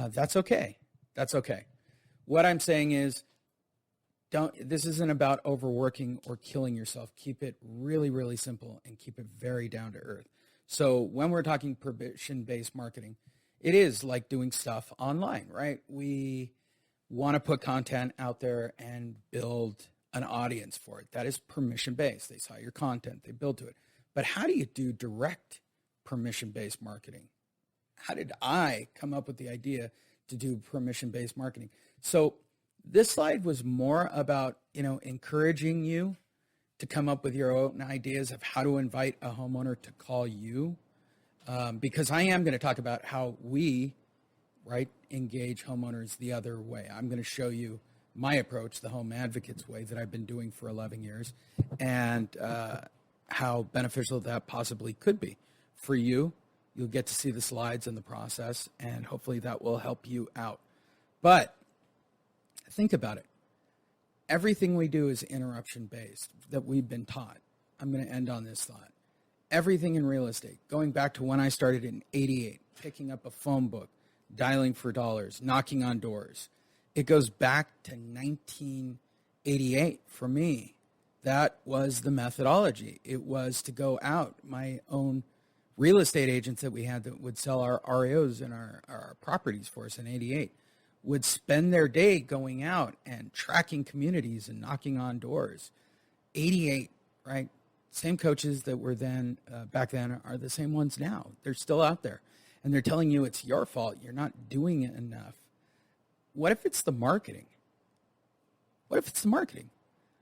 That's okay. That's okay. What I'm saying is This isn't about overworking or killing yourself. Keep it really, really simple and keep it very down to earth. So when we're talking permission-based marketing, it is like doing stuff online, right? We want to put content out there and build an audience for it. That is permission-based. They saw your content, they build to it. But how do you do direct permission-based marketing? How did I come up with the idea to do permission-based marketing? So this slide was more about, encouraging you to come up with your own ideas of how to invite a homeowner to call you, because I am going to talk about how we, right, engage homeowners the other way. I'm going to show you my approach, the home advocate's way that I've been doing for 11 years, and how beneficial that possibly could be for you. You'll get to see the slides and the process, and hopefully that will help you out. But think about it. Everything we do is interruption-based that we've been taught. I'm going to end on this thought. Everything in real estate, going back to when I started in '88, picking up a phone book, dialing for dollars, knocking on doors. It goes back to 1988 for me. That was the methodology. It was to go out. My own real estate agents that we had that would sell our REOs and our properties for us in '88 would spend their day going out and tracking communities and knocking on doors. '88, right? Same coaches that were then back then are the same ones now. They're still out there, and they're telling you it's your fault. You're not doing it enough. What if it's the marketing? What if it's the marketing?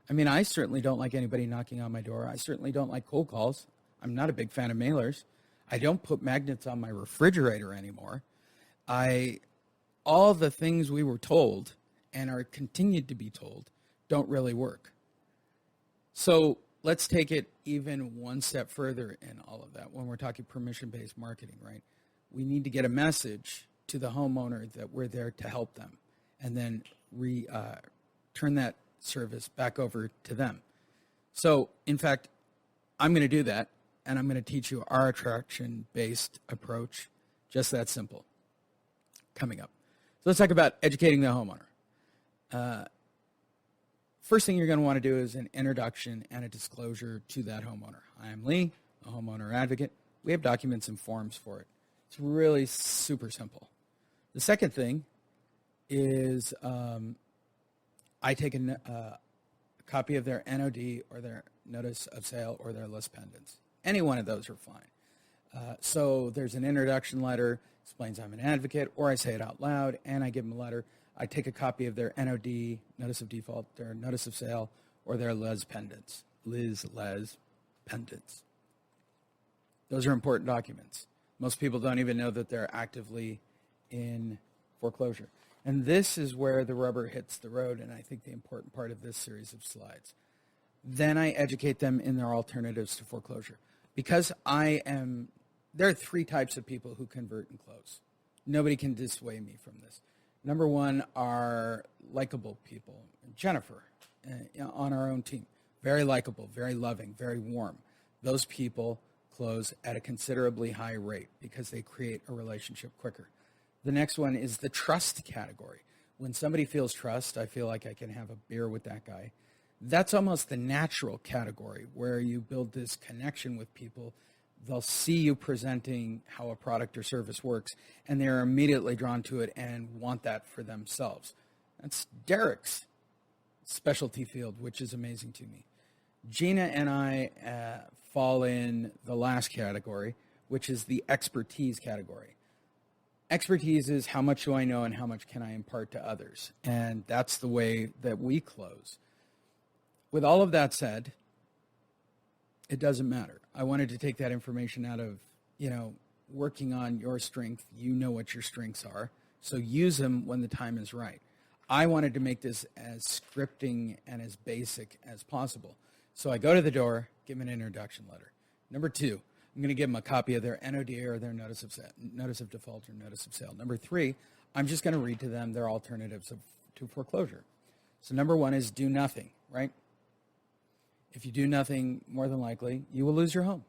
I mean, I certainly don't like anybody knocking on my door. I certainly don't like cold calls. I'm not a big fan of mailers. I don't put magnets on my refrigerator anymore. All the things we were told and are continued to be told don't really work. So let's take it even one step further in all of that when we're talking permission-based marketing, right? We need to get a message to the homeowner that we're there to help them and then turn that service back over to them. So, in fact, I'm going to do that, and I'm going to teach you our attraction-based approach, just that simple, coming up. So let's talk about educating the homeowner. First thing you're going to want to do is an introduction and a disclosure to that homeowner. I'm Lee, a homeowner advocate. We have documents and forms for it. It's really super simple. The second thing is I take a copy of their NOD or their notice of sale or their list pendants. Any one of those are fine. So there's an introduction letter, explains I'm an advocate, or I say it out loud, and I give them a letter. I take a copy of their NOD, notice of default, their notice of sale, or their les pendants. Les pendants. Those are important documents. Most people don't even know that they're actively in foreclosure. And this is where the rubber hits the road, and I think the important part of this series of slides. Then I educate them in their alternatives to foreclosure. Because there are three types of people who convert and close. Nobody can dissuade me from this. Number one are likable people. Jennifer, on our own team, very likable, very loving, very warm. Those people close at a considerably high rate because they create a relationship quicker. The next one is the trust category. When somebody feels trust, I feel like I can have a beer with that guy. That's almost the natural category where you build this connection with people. They'll see you presenting how a product or service works, and they're immediately drawn to it and want that for themselves. That's Derek's specialty field, which is amazing to me. Gina and I fall in the last category, which is the expertise category. Expertise is how much do I know and how much can I impart to others, and that's the way that we close. With all of that said, it doesn't matter. I wanted to take that information out of, working on your strength. You know what your strengths are, so use them when the time is right. I wanted to make this as scripting and as basic as possible. So I go to the door, give them an introduction letter. Number two, I'm going to give them a copy of their NOD or their notice of default or notice of sale. Number three, I'm just going to read to them their alternatives to foreclosure. So number one is do nothing, right? If you do nothing, more than likely, you will lose your home.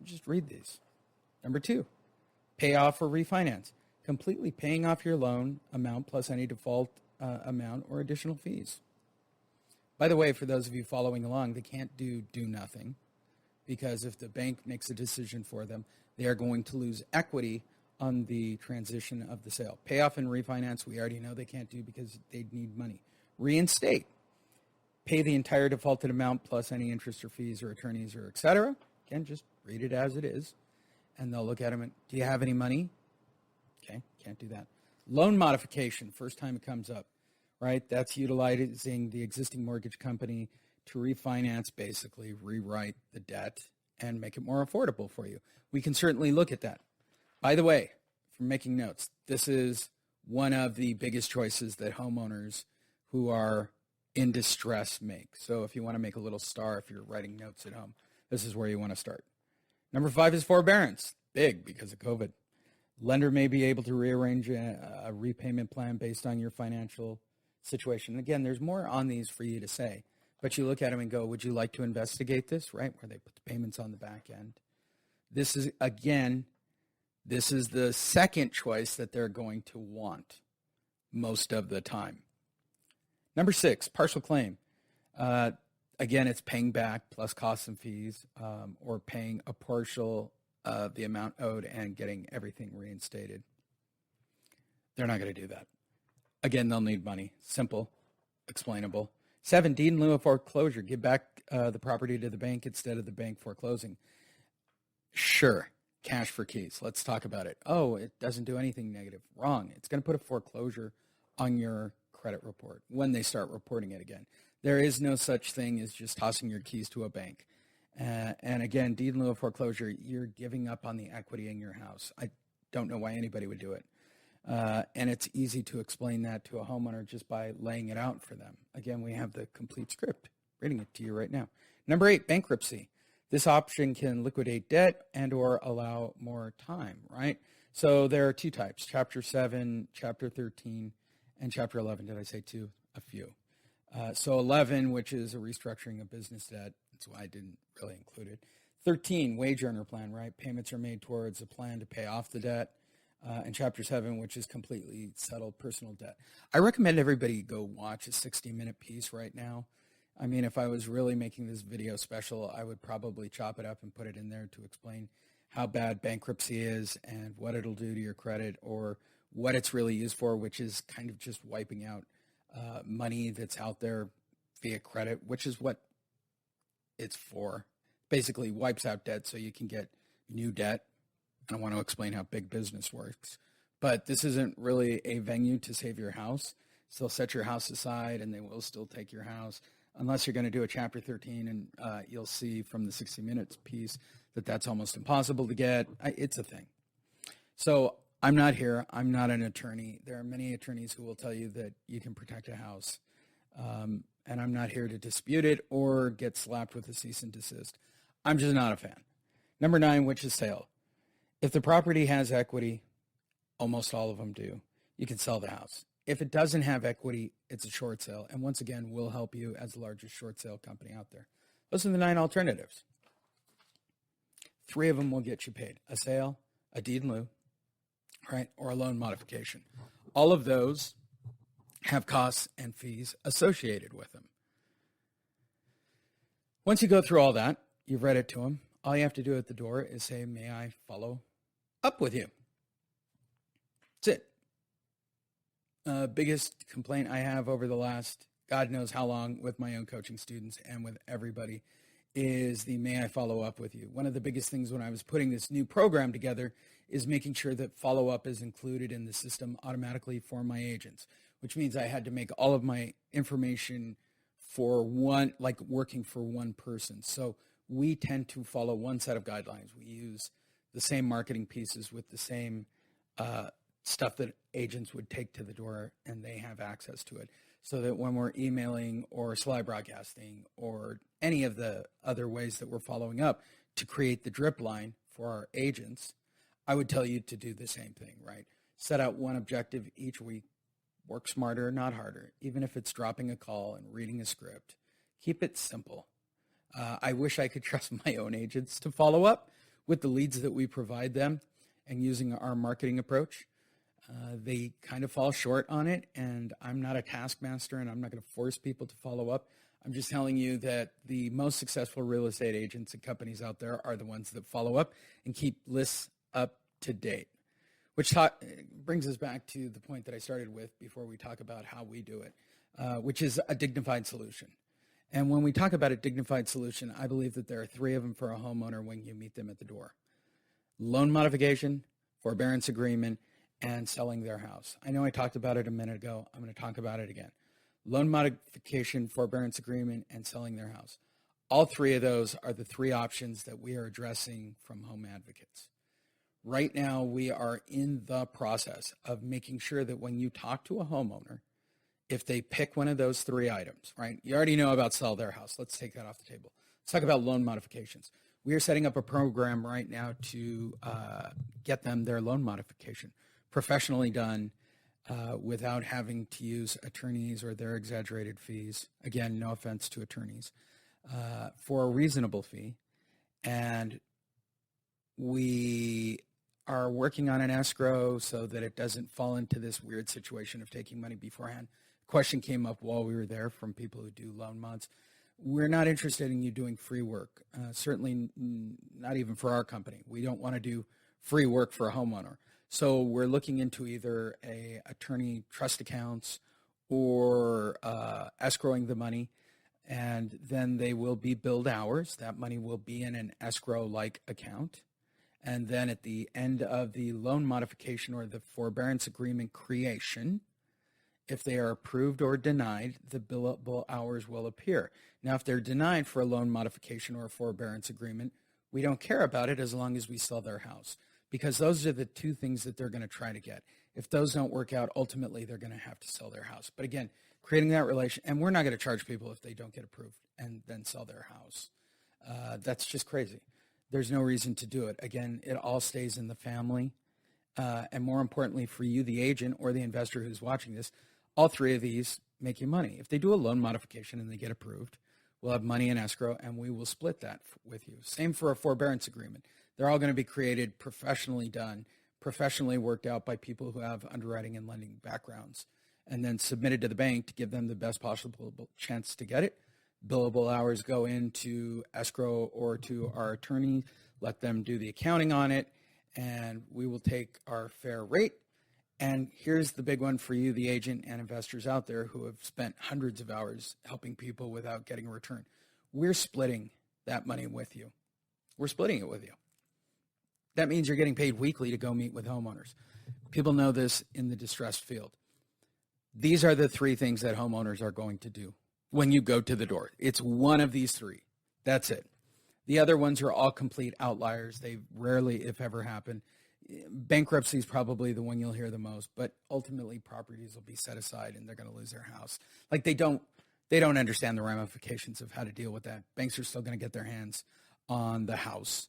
Just read these. Number two, pay off or refinance. Completely paying off your loan amount plus any default amount or additional fees. By the way, for those of you following along, they can't do nothing, because if the bank makes a decision for them, they are going to lose equity on the transition of the sale. Payoff and refinance, we already know they can't do because they need money. Reinstate, pay the entire defaulted amount plus any interest or fees or attorneys or et cetera. Again, just read it as it is. And they'll look at them and, do you have any money? Okay, can't do that. Loan modification, first time it comes up, right? That's utilizing the existing mortgage company to refinance, basically rewrite the debt and make it more affordable for you. We can certainly look at that. By the way, from making notes, this is one of the biggest choices that homeowners who are in distress make. So if you want to make a little star, if you're writing notes at home, this is where you want to start. Number 5 is forbearance. Big because of COVID. Lender may be able to rearrange a repayment plan based on your financial situation. Again, there's more on these for you to say, but you look at them and go, would you like to investigate this, right? Where they put the payments on the back end. This is, again, this is the second choice that they're going to want most of the time. Number 6, partial claim. Again, it's paying back plus costs and fees, or paying a partial of the amount owed and getting everything reinstated. They're not going to do that. Again, they'll need money. Simple, explainable. 7, deed in lieu of foreclosure. Give back the property to the bank instead of the bank foreclosing. Sure, cash for keys. Let's talk about it. Oh, it doesn't do anything negative. Wrong. It's going to put a foreclosure on your credit report when they start reporting it again. There is no such thing as just tossing your keys to a bank. And again, deed in lieu of foreclosure, you're giving up on the equity in your house. I don't know why anybody would do it. And it's easy to explain that to a homeowner just by laying it out for them. Again, we have the complete script, reading it to you right now. Number 8, bankruptcy. This option can liquidate debt and or allow more time, right? So there are 2 types, Chapter 7, Chapter 13, and Chapter 11. Did I say 2? A few. So 11, which is a restructuring of business debt. That's why I didn't really include it. 13, wage earner plan, right? Payments are made towards a plan to pay off the debt. And Chapter 7, which is completely settled personal debt. I recommend everybody go watch a 60-minute piece right now. I mean, if I was really making this video special, I would probably chop it up and put it in there to explain how bad bankruptcy is and what it'll do to your credit, or what it's really used for, which is kind of just wiping out money that's out there via credit, which is what it's for. Basically wipes out debt so you can get new debt. I don't want to explain how big business works, but this isn't really a venue to save your house. Still set your house aside and they will still take your house unless you're going to do a Chapter 13, and you'll see from the 60 Minutes piece that that's almost impossible to get. It's a thing. So I'm not here. I'm not an attorney. There are many attorneys who will tell you that you can protect a house. And I'm not here to dispute it or get slapped with a cease and desist. I'm just not a fan. Number 9, which is sale. If the property has equity, almost all of them do, you can sell the house. If it doesn't have equity, it's a short sale. And once again, we'll help you as the largest short sale company out there. Those are the 9 alternatives. 3 of them will get you paid. A sale, a deed in lieu, right, or a loan modification. All of those have costs and fees associated with them. Once you go through all that, you've read it to them, all you have to do at the door is say, may I follow up with you? That's it. Biggest complaint I have over the last God knows how long with my own coaching students and with everybody is the may I follow up with you. One of the biggest things when I was putting this new program together is making sure that follow-up is included in the system automatically for my agents, which means I had to make all of my information for one, like working for one person. So we tend to follow one set of guidelines. We use the same marketing pieces with the same stuff that agents would take to the door, and they have access to it. So that when we're emailing or slide broadcasting or any of the other ways that we're following up to create the drip line for our agents, I would tell you to do the same thing, right? Set out one objective each week. Work smarter, not harder. Even if it's dropping a call and reading a script, keep it simple. I wish I could trust my own agents to follow up with the leads that we provide them and using our marketing approach. They kind of fall short on it, and I'm not a taskmaster, and I'm not going to force people to follow up. I'm just telling you that the most successful real estate agents and companies out there are the ones that follow up and keep lists up to date, which brings us back to the point that I started with before we talk about how we do it, which is a dignified solution. And when we talk about a dignified solution, I believe that there are three of them for a homeowner when you meet them at the door: loan modification, forbearance agreement, and selling their house. I know I talked about it a minute ago. I'm going to talk about it again. Loan modification, forbearance agreement, and selling their house. All three of those are the three options that we are addressing from Home Advocates. Right now, we are in the process of making sure that when you talk to a homeowner, if they pick one of those three items, right? You already know about sell their house. Let's take that off the table. Let's talk about loan modifications. We are setting up a program right now to get them their loan modification professionally done, without having to use attorneys or their exaggerated fees. Again, no offense to attorneys, for a reasonable fee. And we are working on an escrow so that it doesn't fall into this weird situation of taking money beforehand. Question came up while we were there from people who do loan mods. We're not interested in you doing free work, certainly not even for our company. We don't want to do free work for a homeowner. So we're looking into either a attorney trust accounts or escrowing the money, and then they will be billed hours. That money will be in an escrow-like account. And then at the end of the loan modification or the forbearance agreement creation, if they are approved or denied, the billable hours will appear. Now, if they're denied for a loan modification or a forbearance agreement, we don't care about it as long as we sell their house, because those are the two things that they're going to try to get. If those don't work out, ultimately they're going to have to sell their house. But again, creating that relation, and we're not going to charge people if they don't get approved and then sell their house. That's just crazy. There's no reason to do it. Again, it all stays in the family. And more importantly for you, the agent or the investor who's watching this, all three of these make you money. If they do a loan modification and they get approved, we'll have money in escrow and we will split that with you. Same for a forbearance agreement. They're all going to be created, professionally done, professionally worked out by people who have underwriting and lending backgrounds, and then submitted to the bank to give them the best possible chance to get it. Billable hours go into escrow or to our attorney, let them do the accounting on it, and we will take our fair rate. And here's the big one for you, the agent and investors out there who have spent hundreds of hours helping people without getting a return. We're splitting that money with you. We're splitting it with you. That means you're getting paid weekly to go meet with homeowners. People know this in the distressed field. These are the three things that homeowners are going to do when you go to the door. It's one of these three. That's it. The other ones are all complete outliers. They rarely, if ever, happen. Bankruptcy is probably the one you'll hear the most, but ultimately properties will be set aside and they're going to lose their house. Like they don't understand the ramifications of how to deal with that. Banks are still going to get their hands on the house.